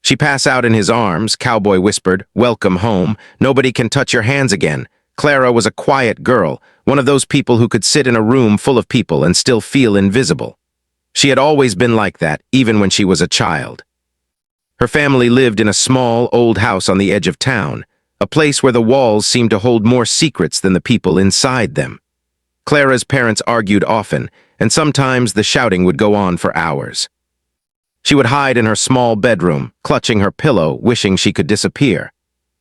She passed out in his arms. Cowboy whispered, "Welcome home. Nobody can touch your hands again." Clara was a quiet girl, one of those people who could sit in a room full of people and still feel invisible. She had always been like that, even when she was a child. Her family lived in a small, old house on the edge of town, a place where the walls seemed to hold more secrets than the people inside them. Clara's parents argued often, and sometimes the shouting would go on for hours. She would hide in her small bedroom, clutching her pillow, wishing she could disappear.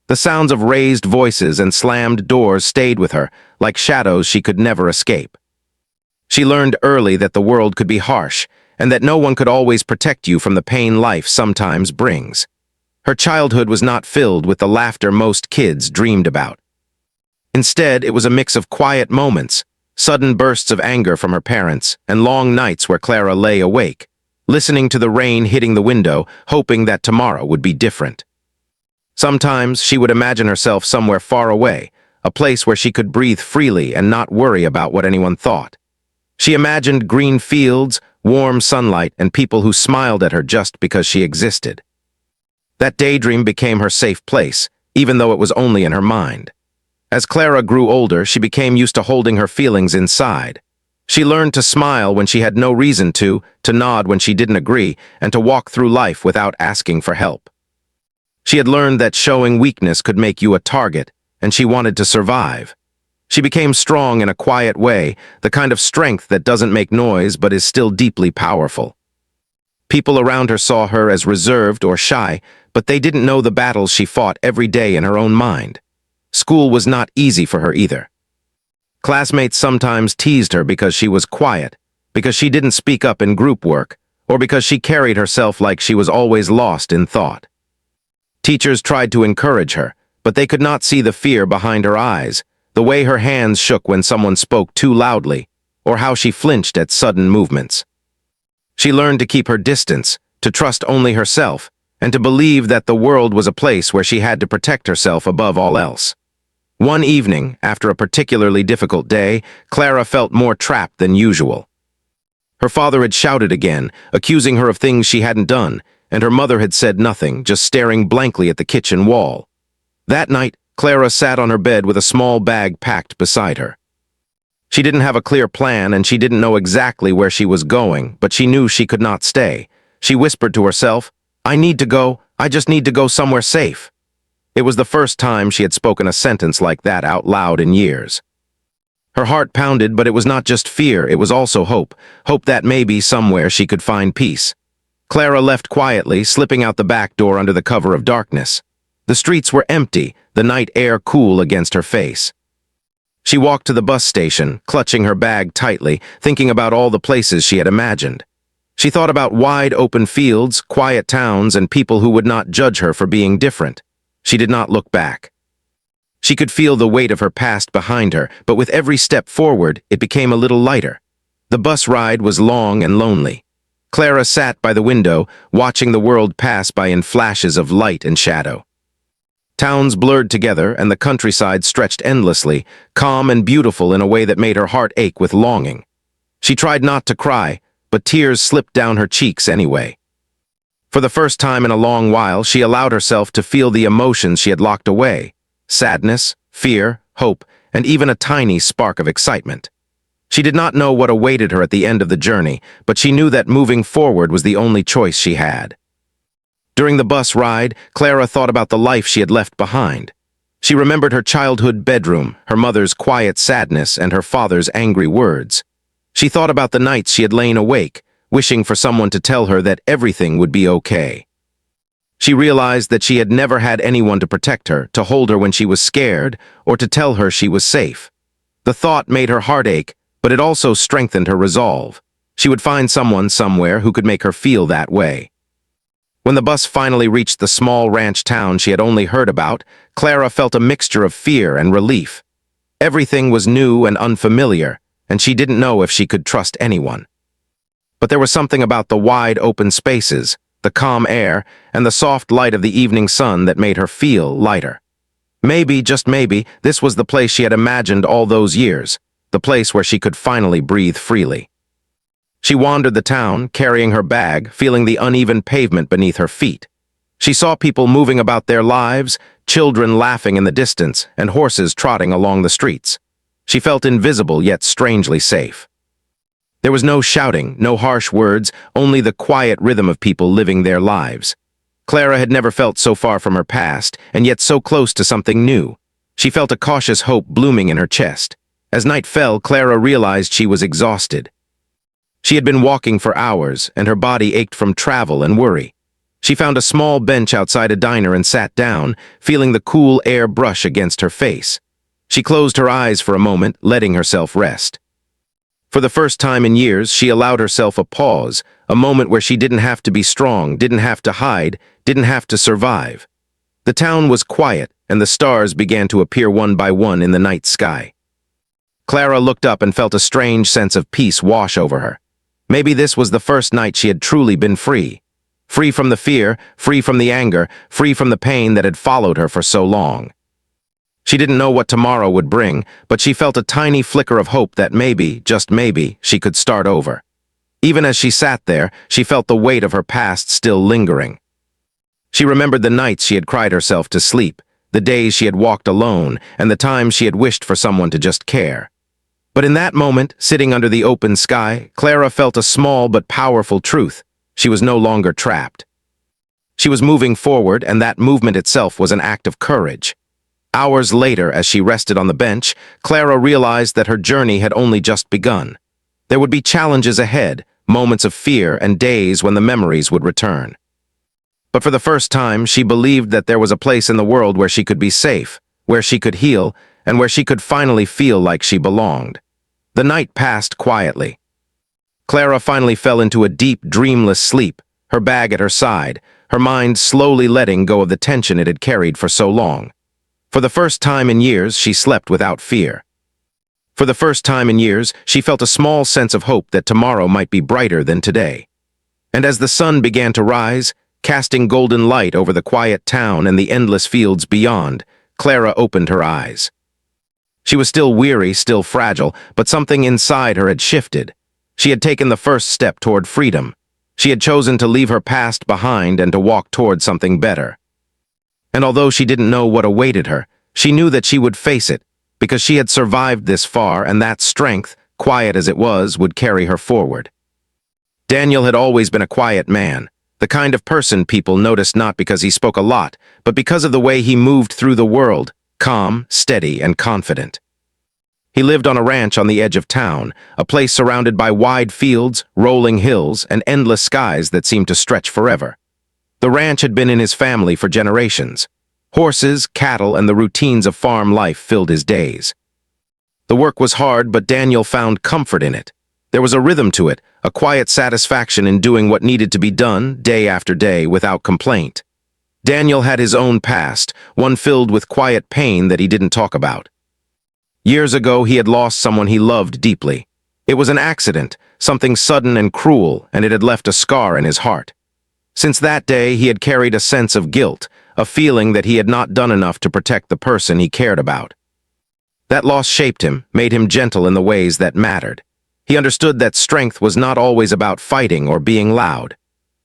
The sounds of raised voices and slammed doors stayed with her, like shadows she could never escape. She learned early that the world could be harsh, and that no one could always protect you from the pain life sometimes brings. Her childhood was not filled with the laughter most kids dreamed about. Instead, it was a mix of quiet moments, sudden bursts of anger from her parents, and long nights where Clara lay awake, listening to the rain hitting the window, hoping that tomorrow would be different. Sometimes she would imagine herself somewhere far away, a place where she could breathe freely and not worry about what anyone thought. She imagined green fields, warm sunlight, and people who smiled at her just because she existed. That daydream became her safe place, even though it was only in her mind. As Clara grew older, she became used to holding her feelings inside. She learned to smile when she had no reason to nod when she didn't agree, and to walk through life without asking for help. She had learned that showing weakness could make you a target, and she wanted to survive. She became strong in a quiet way, the kind of strength that doesn't make noise but is still deeply powerful. People around her saw her as reserved or shy, but they didn't know the battles she fought every day in her own mind. School was not easy for her either. Classmates sometimes teased her because she was quiet, because she didn't speak up in group work, or because she carried herself like she was always lost in thought. Teachers tried to encourage her, but they could not see the fear behind her eyes, the way her hands shook when someone spoke too loudly, or how she flinched at sudden movements. She learned to keep her distance, to trust only herself, and to believe that the world was a place where she had to protect herself above all else. One evening, after a particularly difficult day, Clara felt more trapped than usual. Her father had shouted again, accusing her of things she hadn't done, and her mother had said nothing, just staring blankly at the kitchen wall. That night, Clara sat on her bed with a small bag packed beside her. She didn't have a clear plan, and she didn't know exactly where she was going, but she knew she could not stay. She whispered to herself, "I need to go. I just need to go somewhere safe." It was the first time she had spoken a sentence like that out loud in years. Her heart pounded, but it was not just fear, it was also hope. Hope that maybe somewhere she could find peace. Clara left quietly, slipping out the back door under the cover of darkness. The streets were empty, the night air cool against her face. She walked to the bus station, clutching her bag tightly, thinking about all the places she had imagined. She thought about wide open fields, quiet towns, and people who would not judge her for being different. She did not look back. She could feel the weight of her past behind her, but with every step forward, it became a little lighter. The bus ride was long and lonely. Clara sat by the window, watching the world pass by in flashes of light and shadow. Towns blurred together, and the countryside stretched endlessly, calm and beautiful in a way that made her heart ache with longing. She tried not to cry, but tears slipped down her cheeks anyway. For the first time in a long while, she allowed herself to feel the emotions she had locked away: sadness, fear, hope, and even a tiny spark of excitement. She did not know what awaited her at the end of the journey, but she knew that moving forward was the only choice she had. During the bus ride, Clara thought about the life she had left behind. She remembered her childhood bedroom, her mother's quiet sadness, and her father's angry words. She thought about the nights she had lain awake, wishing for someone to tell her that everything would be okay. She realized that she had never had anyone to protect her, to hold her when she was scared, or to tell her she was safe. The thought made her heart ache, but it also strengthened her resolve. She would find someone somewhere who could make her feel that way. When the bus finally reached the small ranch town she had only heard about, Clara felt a mixture of fear and relief. Everything was new and unfamiliar, and she didn't know if she could trust anyone. But there was something about the wide open spaces, the calm air, and the soft light of the evening sun that made her feel lighter. Maybe, just maybe, this was the place she had imagined all those years, the place where she could finally breathe freely. She wandered the town, carrying her bag, feeling the uneven pavement beneath her feet. She saw people moving about their lives, children laughing in the distance, and horses trotting along the streets. She felt invisible yet strangely safe. There was no shouting, no harsh words, only the quiet rhythm of people living their lives. Clara had never felt so far from her past, and yet so close to something new. She felt a cautious hope blooming in her chest. As night fell, Clara realized she was exhausted. She had been walking for hours, and her body ached from travel and worry. She found a small bench outside a diner and sat down, feeling the cool air brush against her face. She closed her eyes for a moment, letting herself rest. For the first time in years, she allowed herself a pause, a moment where she didn't have to be strong, didn't have to hide, didn't have to survive. The town was quiet, and the stars began to appear one by one in the night sky. Clara looked up and felt a strange sense of peace wash over her. Maybe this was the first night she had truly been free. Free from the fear, free from the anger, free from the pain that had followed her for so long. She didn't know what tomorrow would bring, but she felt a tiny flicker of hope that maybe, just maybe, she could start over. Even as she sat there, she felt the weight of her past still lingering. She remembered the nights she had cried herself to sleep, the days she had walked alone, and the times she had wished for someone to just care. But in that moment, sitting under the open sky, Clara felt a small but powerful truth. She was no longer trapped. She was moving forward, and that movement itself was an act of courage. Hours later, as she rested on the bench, Clara realized that her journey had only just begun. There would be challenges ahead, moments of fear, and days when the memories would return. But for the first time, she believed that there was a place in the world where she could be safe, where she could heal, and where she could finally feel like she belonged. The night passed quietly. Clara finally fell into a deep, dreamless sleep, her bag at her side, her mind slowly letting go of the tension it had carried for so long. For the first time in years, she slept without fear. For the first time in years, she felt a small sense of hope that tomorrow might be brighter than today. And as the sun began to rise, casting golden light over the quiet town and the endless fields beyond, Clara opened her eyes. She was still weary, still fragile, but something inside her had shifted. She had taken the first step toward freedom. She had chosen to leave her past behind and to walk toward something better. And although she didn't know what awaited her, she knew that she would face it, because she had survived this far, and that strength, quiet as it was, would carry her forward. Daniel had always been a quiet man, the kind of person people noticed not because he spoke a lot, but because of the way he moved through the world, calm, steady, and confident. He lived on a ranch on the edge of town, a place surrounded by wide fields, rolling hills, and endless skies that seemed to stretch forever. The ranch had been in his family for generations. Horses, cattle, and the routines of farm life filled his days. The work was hard, but Daniel found comfort in it. There was a rhythm to it, a quiet satisfaction in doing what needed to be done, day after day, without complaint. Daniel had his own past, one filled with quiet pain that he didn't talk about. Years ago, he had lost someone he loved deeply. It was an accident, something sudden and cruel, and it had left a scar in his heart. Since that day, he had carried a sense of guilt, a feeling that he had not done enough to protect the person he cared about. That loss shaped him, made him gentle in the ways that mattered. He understood that strength was not always about fighting or being loud.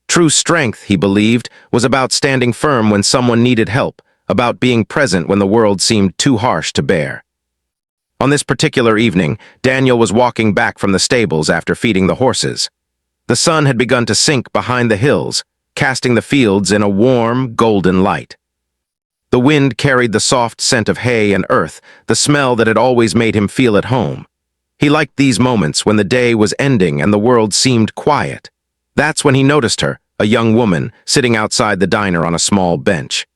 True strength, he believed, was about standing firm when someone needed help, about being present when the world seemed too harsh to bear. On this particular evening, Daniel was walking back from the stables after feeding the horses. The sun had begun to sink behind the hills, casting the fields in a warm, golden light. The wind carried the soft scent of hay and earth, the smell that had always made him feel at home. He liked these moments when the day was ending and the world seemed quiet. That's when he noticed her, a young woman, sitting outside the diner on a small bench.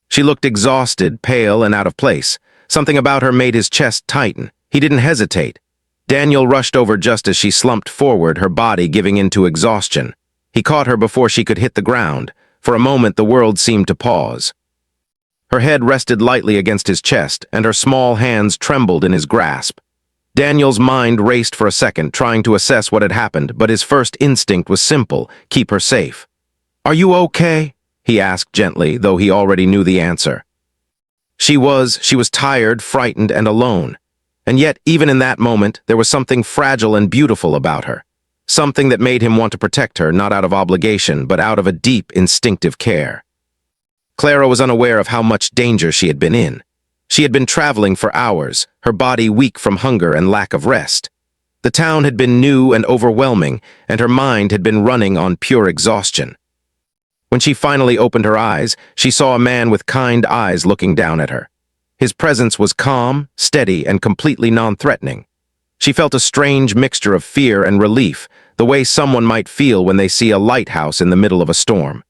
She looked exhausted, pale, and out of place. Something about her made his chest tighten. He didn't hesitate. Daniel rushed over just as she slumped forward, her body giving in to exhaustion. He caught her before she could hit the ground. For a moment, the world seemed to pause. Her head rested lightly against his chest, and her small hands trembled in his grasp. Daniel's mind raced for a second, trying to assess what had happened, but his first instinct was simple: keep her safe. "Are you okay?" he asked gently, though he already knew the answer. She was tired, frightened, and alone. And yet, even in that moment, there was something fragile and beautiful about her. Something that made him want to protect her, not out of obligation, but out of a deep, instinctive care. Clara was unaware of how much danger she had been in. She had been traveling for hours, her body weak from hunger and lack of rest. The town had been new and overwhelming, and her mind had been running on pure exhaustion. When she finally opened her eyes, she saw a man with kind eyes looking down at her. His presence was calm, steady, and completely non-threatening. She felt a strange mixture of fear and relief, the way someone might feel when they see a lighthouse in the middle of a storm.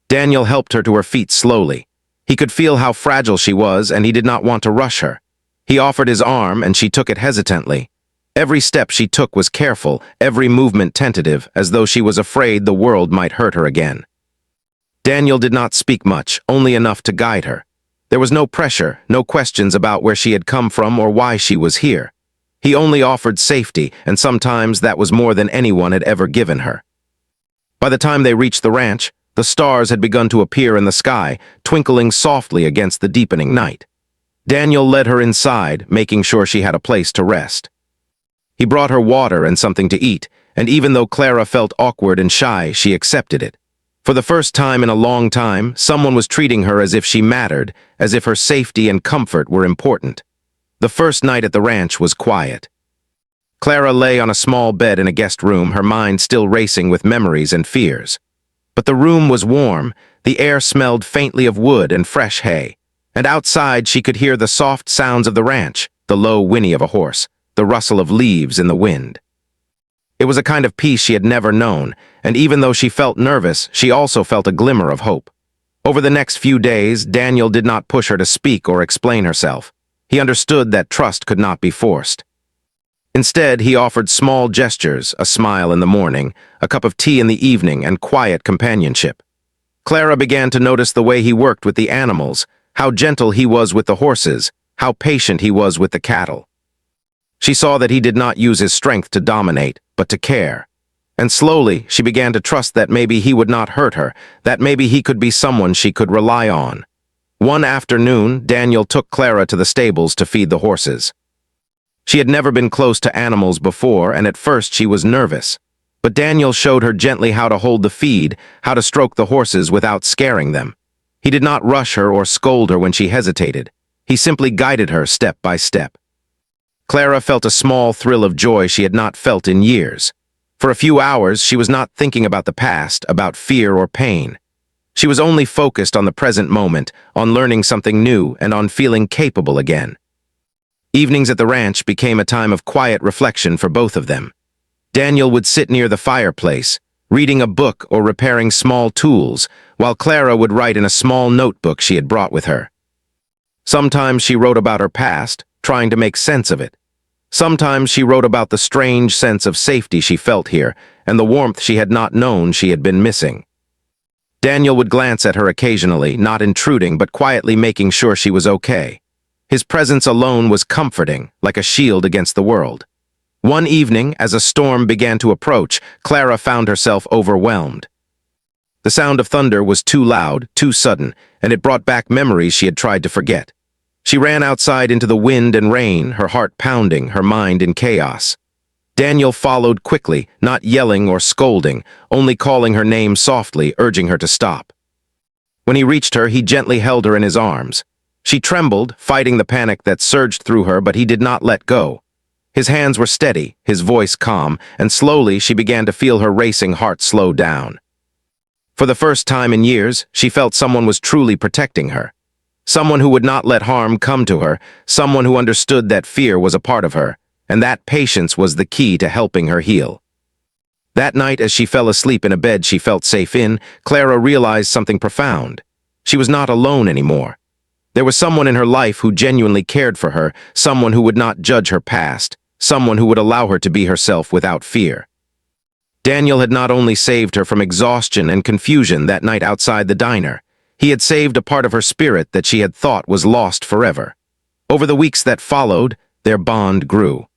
Daniel helped her to her feet slowly. He could feel how fragile she was, and he did not want to rush her. He offered his arm, and she took it hesitantly. Every step she took was careful, every movement tentative, as though she was afraid the world might hurt her again. Daniel did not speak much, only enough to guide her. There was no pressure, no questions about where she had come from or why she was here. He only offered safety, and sometimes that was more than anyone had ever given her. By the time they reached the ranch, the stars had begun to appear in the sky, twinkling softly against the deepening night. Daniel led her inside, making sure she had a place to rest. He brought her water and something to eat, and even though Clara felt awkward and shy, she accepted it. For the first time in a long time, someone was treating her as if she mattered, as if her safety and comfort were important. The first night at the ranch was quiet. Clara lay on a small bed in a guest room, her mind still racing with memories and fears. But the room was warm, the air smelled faintly of wood and fresh hay, and outside she could hear the soft sounds of the ranch, the low whinny of a horse, the rustle of leaves in the wind. It was a kind of peace she had never known, and even though she felt nervous, she also felt a glimmer of hope. Over the next few days, Daniel did not push her to speak or explain herself. He understood that trust could not be forced. Instead, he offered small gestures, a smile in the morning, a cup of tea in the evening, and quiet companionship. Clara began to notice the way he worked with the animals, how gentle he was with the horses, how patient he was with the cattle. She saw that he did not use his strength to dominate, but to care. And slowly, she began to trust that maybe he would not hurt her, that maybe he could be someone she could rely on. One afternoon, Daniel took Clara to the stables to feed the horses. She had never been close to animals before, and at first she was nervous. But Daniel showed her gently how to hold the feed, how to stroke the horses without scaring them. He did not rush her or scold her when she hesitated. He simply guided her step by step. Clara felt a small thrill of joy she had not felt in years. For a few hours, she was not thinking about the past, about fear or pain. She was only focused on the present moment, on learning something new, and on feeling capable again. Evenings at the ranch became a time of quiet reflection for both of them. Daniel would sit near the fireplace, reading a book or repairing small tools, while Clara would write in a small notebook she had brought with her. Sometimes she wrote about her past, trying to make sense of it. Sometimes she wrote about the strange sense of safety she felt here, and the warmth she had not known she had been missing. Daniel would glance at her occasionally, not intruding but quietly making sure she was okay. His presence alone was comforting, like a shield against the world. One evening, as a storm began to approach, Clara found herself overwhelmed. The sound of thunder was too loud, too sudden, and it brought back memories she had tried to forget. She ran outside into the wind and rain, her heart pounding, her mind in chaos. Daniel followed quickly, not yelling or scolding, only calling her name softly, urging her to stop. When he reached her, he gently held her in his arms. She trembled, fighting the panic that surged through her, but he did not let go. His hands were steady, his voice calm, and slowly she began to feel her racing heart slow down. For the first time in years, she felt someone was truly protecting her. Someone who would not let harm come to her, someone who understood that fear was a part of her, and that patience was the key to helping her heal. That night, as she fell asleep in a bed she felt safe in, Clara realized something profound. She was not alone anymore. There was someone in her life who genuinely cared for her, someone who would not judge her past, someone who would allow her to be herself without fear. Daniel had not only saved her from exhaustion and confusion that night outside the diner, he had saved a part of her spirit that she had thought was lost forever. Over the weeks that followed, their bond grew.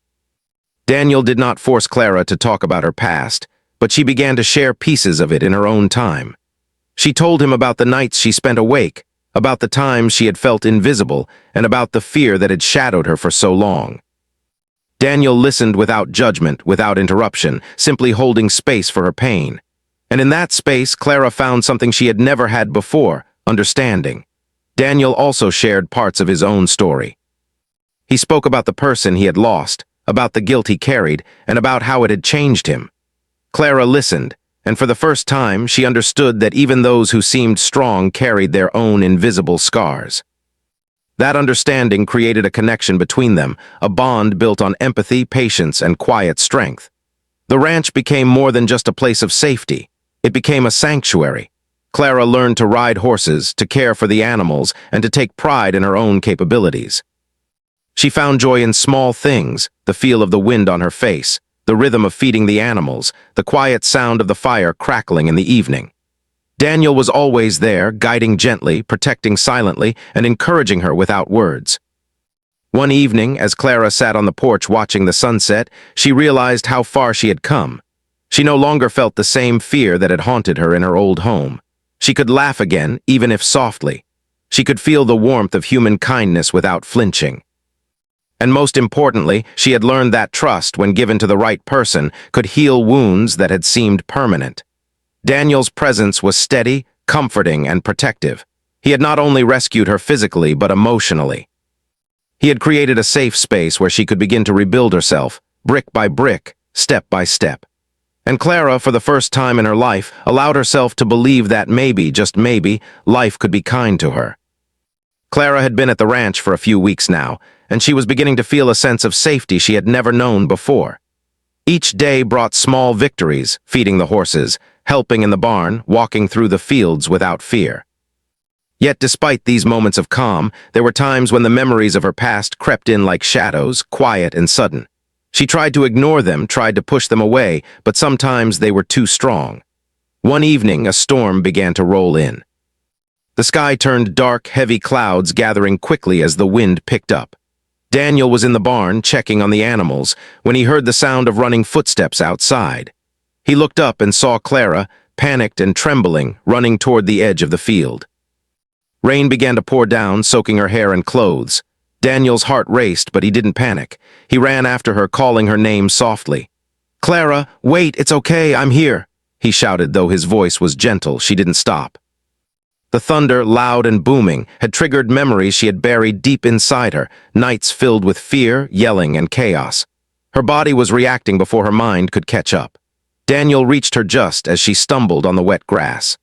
Daniel did not force Clara to talk about her past, but she began to share pieces of it in her own time. She told him about the nights she spent awake, about the times she had felt invisible, and about the fear that had shadowed her for so long. Daniel listened without judgment, without interruption, simply holding space for her pain. And in that space, Clara found something she had never had before, understanding. Daniel also shared parts of his own story. He spoke about the person he had lost, about the guilt he carried, and about how it had changed him. Clara listened, and for the first time she understood that even those who seemed strong carried their own invisible scars. That understanding created a connection between them, a bond built on empathy, patience, and quiet strength. The ranch became more than just a place of safety. It became a sanctuary. Clara learned to ride horses, to care for the animals, and to take pride in her own capabilities. She found joy in small things, the feel of the wind on her face, the rhythm of feeding the animals, the quiet sound of the fire crackling in the evening. Daniel was always there, guiding gently, protecting silently, and encouraging her without words. One evening, as Clara sat on the porch watching the sunset, she realized how far she had come. She no longer felt the same fear that had haunted her in her old home. She could laugh again, even if softly. She could feel the warmth of human kindness without flinching. And most importantly, she had learned that trust, when given to the right person, could heal wounds that had seemed permanent. Daniel's presence was steady, comforting, and protective. He had not only rescued her physically, but emotionally. He had created a safe space where she could begin to rebuild herself, brick by brick, step by step. And Clara, for the first time in her life, allowed herself to believe that maybe, just maybe, life could be kind to her. Clara had been at the ranch for a few weeks now, and she was beginning to feel a sense of safety she had never known before. Each day brought small victories, feeding the horses, helping in the barn, walking through the fields without fear. Yet despite these moments of calm, there were times when the memories of her past crept in like shadows, quiet and sudden. She tried to ignore them, tried to push them away, but sometimes they were too strong. One evening, a storm began to roll in. The sky turned dark, heavy clouds gathering quickly as the wind picked up. Daniel was in the barn, checking on the animals, when he heard the sound of running footsteps outside. He looked up and saw Clara, panicked and trembling, running toward the edge of the field. Rain began to pour down, soaking her hair and clothes. Daniel's heart raced, but he didn't panic. He ran after her, calling her name softly. "Clara, wait, it's okay, I'm here," he shouted, though his voice was gentle. She didn't stop. The thunder, loud and booming, had triggered memories she had buried deep inside her, nights filled with fear, yelling, and chaos. Her body was reacting before her mind could catch up. Daniel reached her just as she stumbled on the wet grass.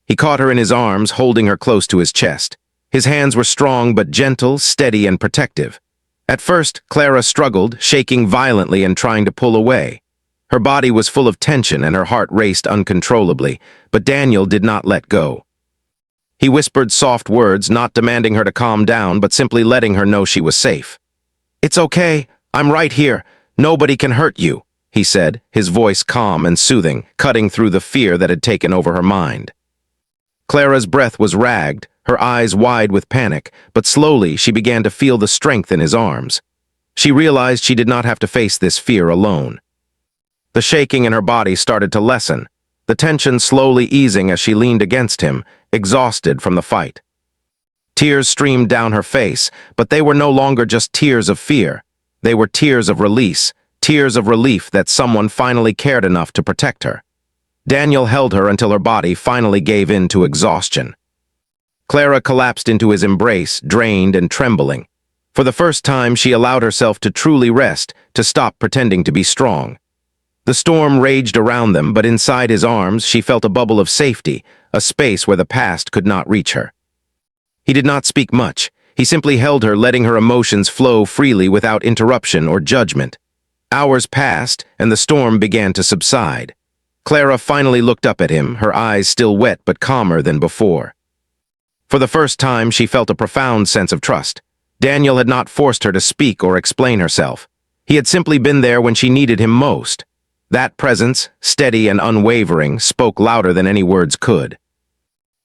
He caught her in his arms, holding her close to his chest. His hands were strong but gentle, steady and protective. At first, Clara struggled, shaking violently and trying to pull away. Her body was full of tension and her heart raced uncontrollably, but Daniel did not let go. He whispered soft words, not demanding her to calm down, but simply letting her know she was safe. "It's okay, I'm right here. Nobody can hurt you," he said, his voice calm and soothing, cutting through the fear that had taken over her mind. Clara's breath was ragged, her eyes wide with panic, but slowly she began to feel the strength in his arms. She realized she did not have to face this fear alone. The shaking in her body started to lessen, the tension slowly easing as she leaned against him, exhausted from the fight. Tears streamed down her face, but they were no longer just tears of fear. They were tears of release, tears of relief that someone finally cared enough to protect her. Daniel held her until her body finally gave in to exhaustion. Clara collapsed into his embrace, drained and trembling. For the first time, she allowed herself to truly rest, to stop pretending to be strong. The storm raged around them, but inside his arms she felt a bubble of safety, a space where the past could not reach her. He did not speak much. He simply held her, letting her emotions flow freely without interruption or judgment. Hours passed, and the storm began to subside. Clara finally looked up at him, her eyes still wet but calmer than before. For the first time, she felt a profound sense of trust. Daniel had not forced her to speak or explain herself. He had simply been there when she needed him most. That presence, steady and unwavering, spoke louder than any words could.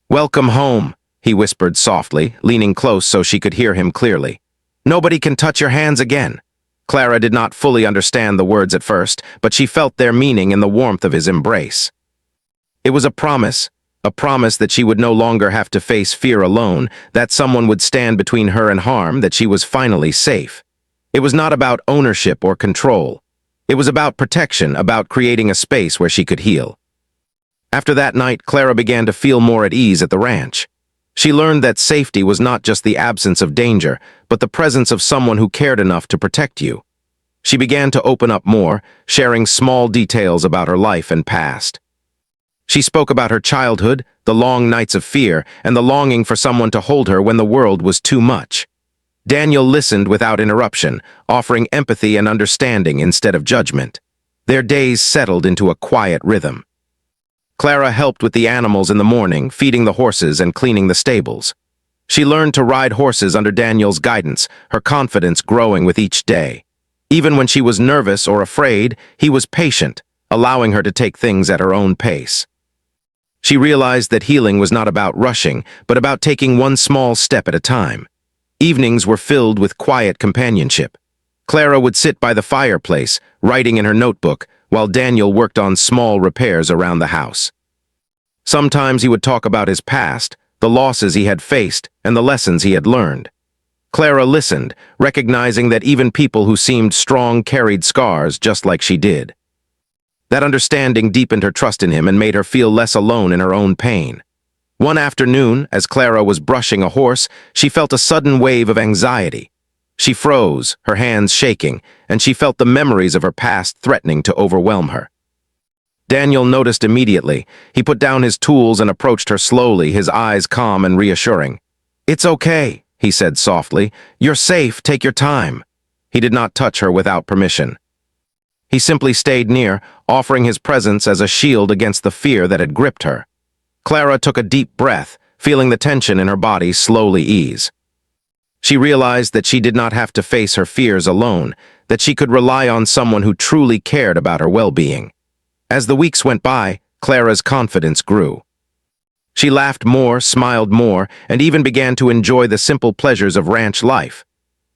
"Welcome home," he whispered softly, leaning close so she could hear him clearly. "Nobody can touch your hands again." Clara did not fully understand the words at first, but she felt their meaning in the warmth of his embrace. It was a promise that she would no longer have to face fear alone, that someone would stand between her and harm, that she was finally safe. It was not about ownership or control. It was about protection, about creating a space where she could heal. After that night, Clara began to feel more at ease at the ranch. She learned that safety was not just the absence of danger, but the presence of someone who cared enough to protect you. She began to open up more, sharing small details about her life and past. She spoke about her childhood, the long nights of fear, and the longing for someone to hold her when the world was too much. Daniel listened without interruption, offering empathy and understanding instead of judgment. Their days settled into a quiet rhythm. Clara helped with the animals in the morning, feeding the horses and cleaning the stables. She learned to ride horses under Daniel's guidance, her confidence growing with each day. Even when she was nervous or afraid, he was patient, allowing her to take things at her own pace. She realized that healing was not about rushing, but about taking one small step at a time. Evenings were filled with quiet companionship. Clara would sit by the fireplace, writing in her notebook, while Daniel worked on small repairs around the house. Sometimes he would talk about his past, the losses he had faced, and the lessons he had learned. Clara listened, recognizing that even people who seemed strong carried scars just like she did. That understanding deepened her trust in him and made her feel less alone in her own pain. One afternoon, as Clara was brushing a horse, she felt a sudden wave of anxiety. She froze, her hands shaking, and she felt the memories of her past threatening to overwhelm her. Daniel noticed immediately. He put down his tools and approached her slowly, his eyes calm and reassuring. "It's okay," he said softly. "You're safe, take your time." He did not touch her without permission. He simply stayed near, offering his presence as a shield against the fear that had gripped her. Clara took a deep breath, feeling the tension in her body slowly ease. She realized that she did not have to face her fears alone, that she could rely on someone who truly cared about her well-being. As the weeks went by, Clara's confidence grew. She laughed more, smiled more, and even began to enjoy the simple pleasures of ranch life.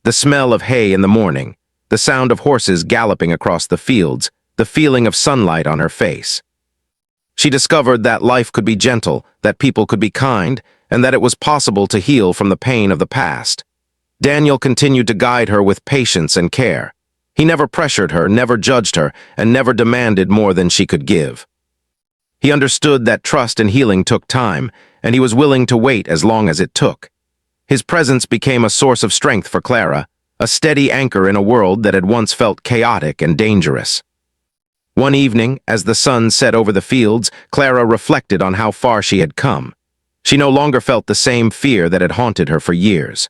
The smell of hay in the morning, the sound of horses galloping across the fields, the feeling of sunlight on her face. She discovered that life could be gentle, that people could be kind, and that it was possible to heal from the pain of the past. Daniel continued to guide her with patience and care. He never pressured her, never judged her, and never demanded more than she could give. He understood that trust and healing took time, and he was willing to wait as long as it took. His presence became a source of strength for Clara, a steady anchor in a world that had once felt chaotic and dangerous. One evening, as the sun set over the fields, Clara reflected on how far she had come. She no longer felt the same fear that had haunted her for years.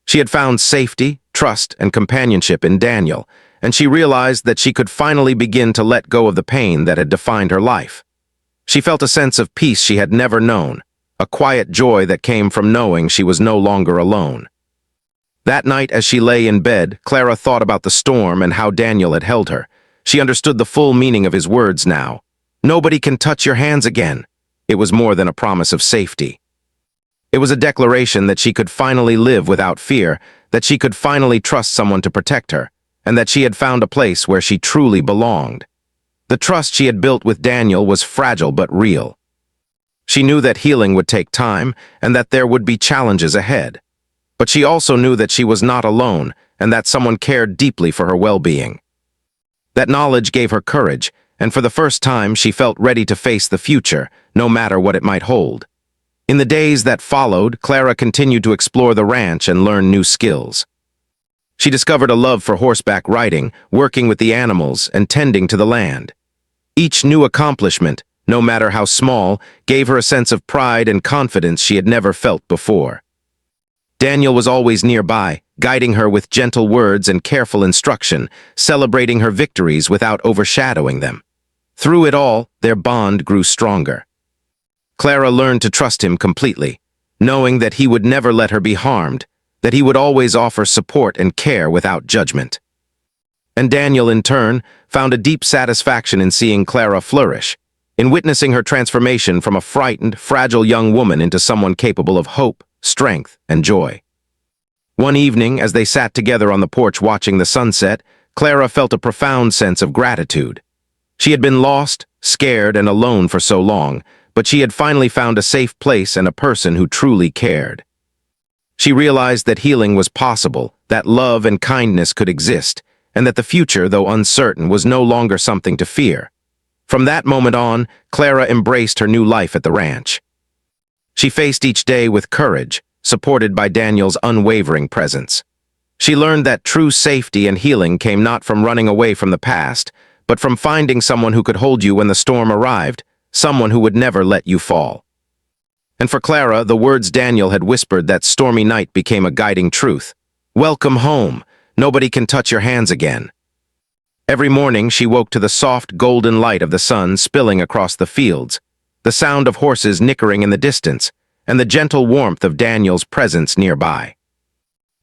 She had found safety, trust, and companionship in Daniel, and she realized that she could finally begin to let go of the pain that had defined her life. She felt a sense of peace she had never known, a quiet joy that came from knowing she was no longer alone. That night, as she lay in bed, Clara thought about the storm and how Daniel had held her. She understood the full meaning of his words now. "Nobody can touch your hands again." It was more than a promise of safety. It was a declaration that she could finally live without fear, that she could finally trust someone to protect her, and that she had found a place where she truly belonged. The trust she had built with Daniel was fragile but real. She knew that healing would take time, and that there would be challenges ahead. But she also knew that she was not alone, and that someone cared deeply for her well-being. That knowledge gave her courage, and for the first time she felt ready to face the future, no matter what it might hold. In the days that followed, Clara continued to explore the ranch and learn new skills. She discovered a love for horseback riding, working with the animals, and tending to the land. Each new accomplishment, no matter how small, gave her a sense of pride and confidence she had never felt before. Daniel was always nearby, guiding her with gentle words and careful instruction, celebrating her victories without overshadowing them. Through it all, their bond grew stronger. Clara learned to trust him completely, knowing that he would never let her be harmed, that he would always offer support and care without judgment. And Daniel, in turn, found a deep satisfaction in seeing Clara flourish, in witnessing her transformation from a frightened, fragile young woman into someone capable of hope, strength, and joy. One evening, as they sat together on the porch watching the sunset, Clara felt a profound sense of gratitude. She had been lost, scared, and alone for so long, but she had finally found a safe place and a person who truly cared. She realized that healing was possible, that love and kindness could exist, and that the future, though uncertain, was no longer something to fear. From that moment on, Clara embraced her new life at the ranch. She faced each day with courage, supported by Daniel's unwavering presence. She learned that true safety and healing came not from running away from the past, but from finding someone who could hold you when the storm arrived, someone who would never let you fall. And for Clara, the words Daniel had whispered that stormy night became a guiding truth. Welcome home. Nobody can touch your hands again. Every morning she woke to the soft golden light of the sun spilling across the fields, the sound of horses nickering in the distance, and the gentle warmth of Daniel's presence nearby.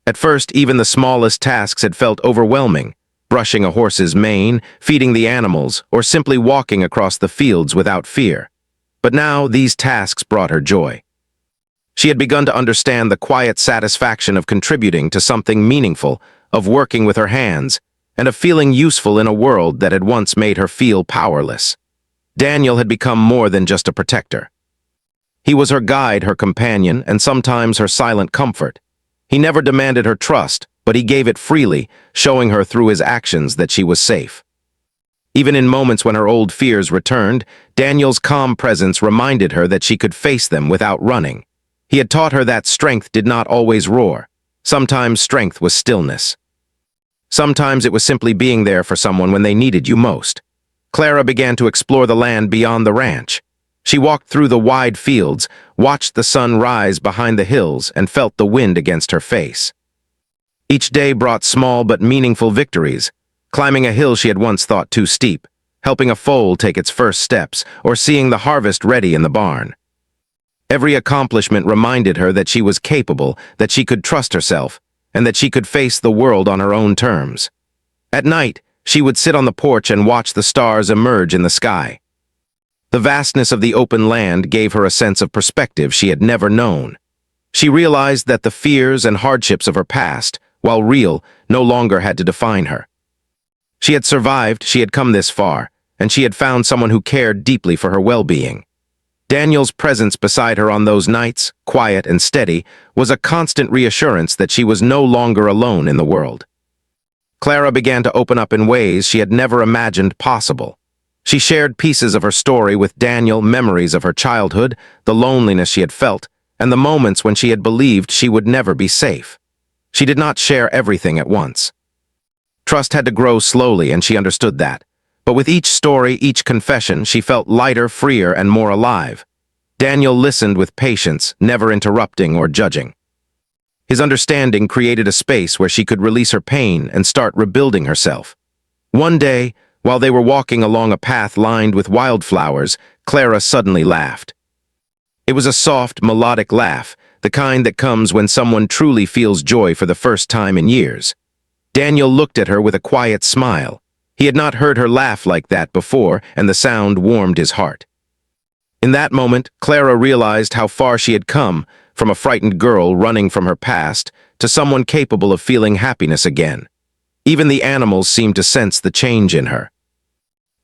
At first, even the smallest tasks had felt overwhelming, brushing a horse's mane, feeding the animals, or simply walking across the fields without fear. But now these tasks brought her joy. She had begun to understand the quiet satisfaction of contributing to something meaningful, of working with her hands, and of feeling useful in a world that had once made her feel powerless. Daniel had become more than just a protector. He was her guide, her companion, and sometimes her silent comfort. He never demanded her trust, but he gave it freely, showing her through his actions that she was safe. Even in moments when her old fears returned, Daniel's calm presence reminded her that she could face them without running. He had taught her that strength did not always roar. Sometimes strength was stillness. Sometimes it was simply being there for someone when they needed you most. Clara began to explore the land beyond the ranch. She walked through the wide fields, watched the sun rise behind the hills, and felt the wind against her face. Each day brought small but meaningful victories, climbing a hill she had once thought too steep, helping a foal take its first steps, or seeing the harvest ready in the barn. Every accomplishment reminded her that she was capable, that she could trust herself, and that she could face the world on her own terms. At night, she would sit on the porch and watch the stars emerge in the sky. The vastness of the open land gave her a sense of perspective she had never known. She realized that the fears and hardships of her past, while real, no longer had to define her. She had survived, she had come this far, and she had found someone who cared deeply for her well-being. Daniel's presence beside her on those nights, quiet and steady, was a constant reassurance that she was no longer alone in the world. Clara began to open up in ways she had never imagined possible. She shared pieces of her story with Daniel, memories of her childhood, the loneliness she had felt, and the moments when she had believed she would never be safe. She did not share everything at once. Trust had to grow slowly, and she understood that. But with each story, each confession, she felt lighter, freer, and more alive. Daniel listened with patience, never interrupting or judging. His understanding created a space where she could release her pain and start rebuilding herself. One day, while they were walking along a path lined with wildflowers, Clara suddenly laughed. It was a soft, melodic laugh, the kind that comes when someone truly feels joy for the first time in years. Daniel looked at her with a quiet smile. He had not heard her laugh like that before, and the sound warmed his heart. In that moment, Clara realized how far she had come, from a frightened girl running from her past to someone capable of feeling happiness again. Even the animals seemed to sense the change in her.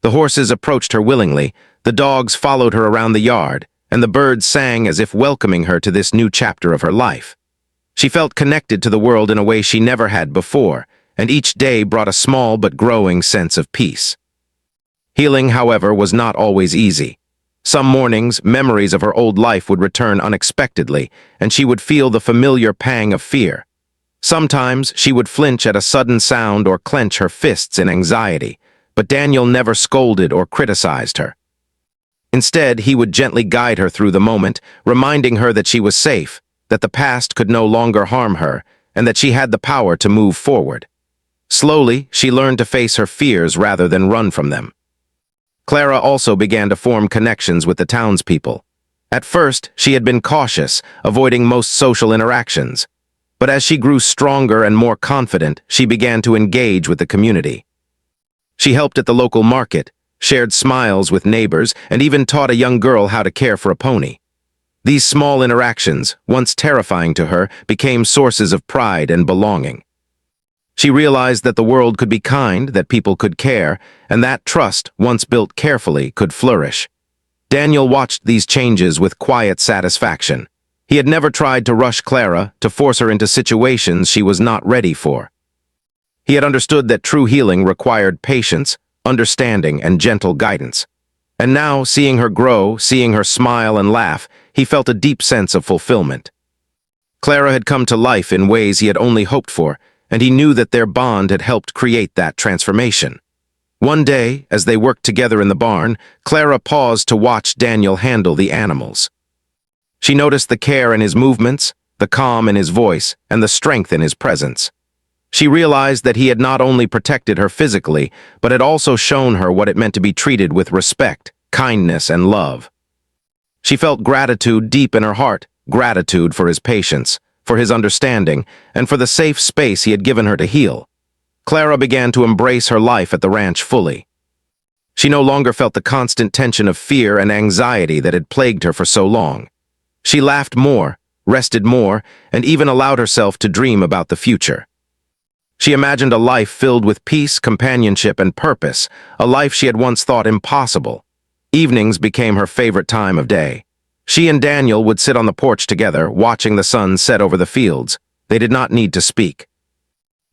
The horses approached her willingly, the dogs followed her around the yard, and the birds sang as if welcoming her to this new chapter of her life. She felt connected to the world in a way she never had before, and each day brought a small but growing sense of peace. Healing, however, was not always easy. Some mornings, memories of her old life would return unexpectedly, and she would feel the familiar pang of fear. Sometimes she would flinch at a sudden sound or clench her fists in anxiety, but Daniel never scolded or criticized her. Instead, he would gently guide her through the moment, reminding her that she was safe, that the past could no longer harm her, and that she had the power to move forward. Slowly, she learned to face her fears rather than run from them. Clara also began to form connections with the townspeople. At first, she had been cautious, avoiding most social interactions. But as she grew stronger and more confident, she began to engage with the community. She helped at the local market, shared smiles with neighbors, and even taught a young girl how to care for a pony. These small interactions, once terrifying to her, became sources of pride and belonging. She realized that the world could be kind, that people could care, and that trust, once built carefully, could flourish. Daniel watched these changes with quiet satisfaction. He had never tried to rush Clara, to force her into situations she was not ready for. He had understood that true healing required patience, understanding, and gentle guidance. And now, seeing her grow, seeing her smile and laugh, he felt a deep sense of fulfillment. Clara had come to life in ways he had only hoped for, and he knew that their bond had helped create that transformation. One day, as they worked together in the barn, Clara paused to watch Daniel handle the animals. She noticed the care in his movements, the calm in his voice, and the strength in his presence. She realized that he had not only protected her physically, but had also shown her what it meant to be treated with respect, kindness, and love. She felt gratitude deep in her heart, gratitude for his patience, for his understanding, and for the safe space he had given her to heal. Clara began to embrace her life at the ranch fully. She no longer felt the constant tension of fear and anxiety that had plagued her for so long. She laughed more, rested more, and even allowed herself to dream about the future. She imagined a life filled with peace, companionship, and purpose, a life she had once thought impossible. Evenings became her favorite time of day. She and Daniel would sit on the porch together, watching the sun set over the fields. They did not need to speak.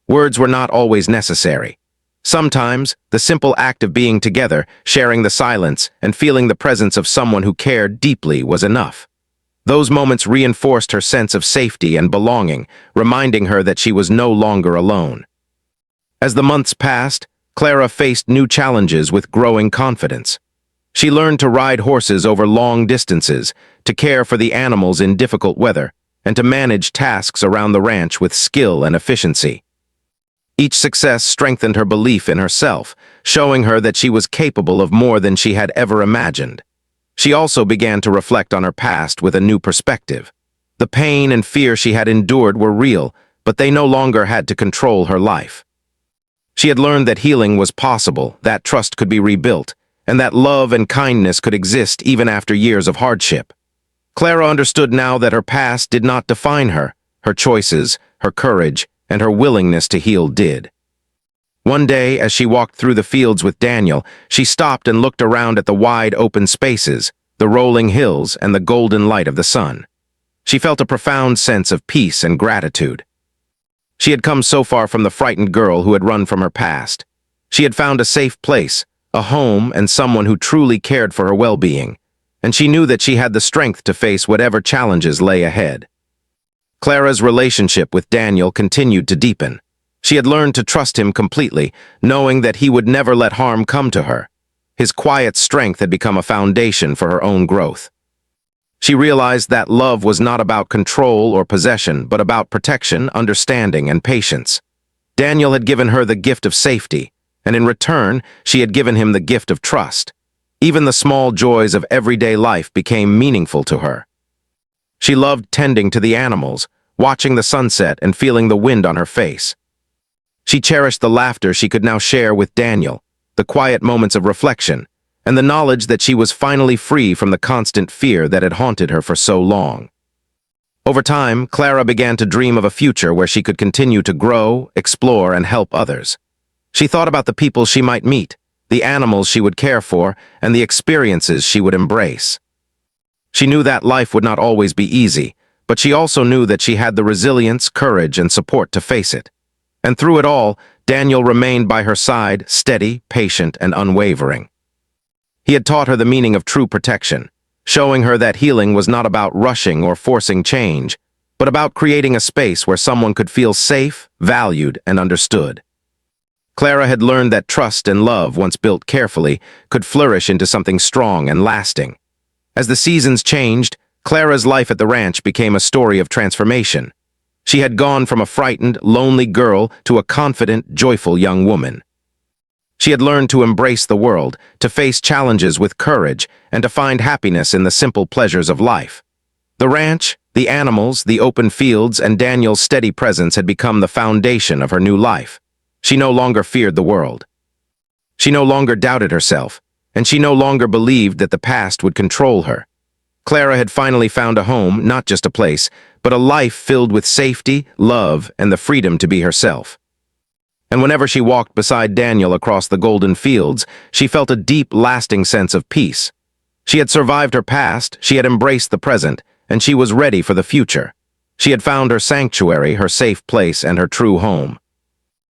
Words were not always necessary. Sometimes, the simple act of being together, sharing the silence, and feeling the presence of someone who cared deeply was enough. Those moments reinforced her sense of safety and belonging, reminding her that she was no longer alone. As the months passed, Clara faced new challenges with growing confidence. She learned to ride horses over long distances, to care for the animals in difficult weather, and to manage tasks around the ranch with skill and efficiency. Each success strengthened her belief in herself, showing her that she was capable of more than she had ever imagined. She also began to reflect on her past with a new perspective. The pain and fear she had endured were real, but they no longer had to control her life. She had learned that healing was possible, that trust could be rebuilt, and that love and kindness could exist even after years of hardship. Clara understood now that her past did not define her. Her choices, her courage, and her willingness to heal did. One day, as she walked through the fields with Daniel, she stopped and looked around at the wide open spaces, the rolling hills, and the golden light of the sun. She felt a profound sense of peace and gratitude. She had come so far from the frightened girl who had run from her past. She had found a safe place, a home, and someone who truly cared for her well-being, and she knew that she had the strength to face whatever challenges lay ahead. Clara's relationship with Daniel continued to deepen. She had learned to trust him completely, knowing that he would never let harm come to her. His quiet strength had become a foundation for her own growth. She realized that love was not about control or possession, but about protection, understanding, and patience. Daniel had given her the gift of safety, and in return, she had given him the gift of trust. Even the small joys of everyday life became meaningful to her. She loved tending to the animals, watching the sunset and feeling the wind on her face. She cherished the laughter she could now share with Daniel, the quiet moments of reflection, and the knowledge that she was finally free from the constant fear that had haunted her for so long. Over time, Clara began to dream of a future where she could continue to grow, explore, and help others. She thought about the people she might meet, the animals she would care for, and the experiences she would embrace. She knew that life would not always be easy, but she also knew that she had the resilience, courage, and support to face it. And through it all, Daniel remained by her side, steady, patient, and unwavering. He had taught her the meaning of true protection, showing her that healing was not about rushing or forcing change, but about creating a space where someone could feel safe, valued, and understood. Clara had learned that trust and love, once built carefully, could flourish into something strong and lasting. As the seasons changed, Clara's life at the ranch became a story of transformation. She had gone from a frightened, lonely girl to a confident, joyful young woman. She had learned to embrace the world, to face challenges with courage, and to find happiness in the simple pleasures of life. The ranch, the animals, the open fields, and Daniel's steady presence had become the foundation of her new life. She no longer feared the world. She no longer doubted herself, and she no longer believed that the past would control her. Clara had finally found a home, not just a place, but a life filled with safety, love, and the freedom to be herself. And whenever she walked beside Daniel across the golden fields, she felt a deep, lasting sense of peace. She had survived her past, she had embraced the present, and she was ready for the future. She had found her sanctuary, her safe place, and her true home.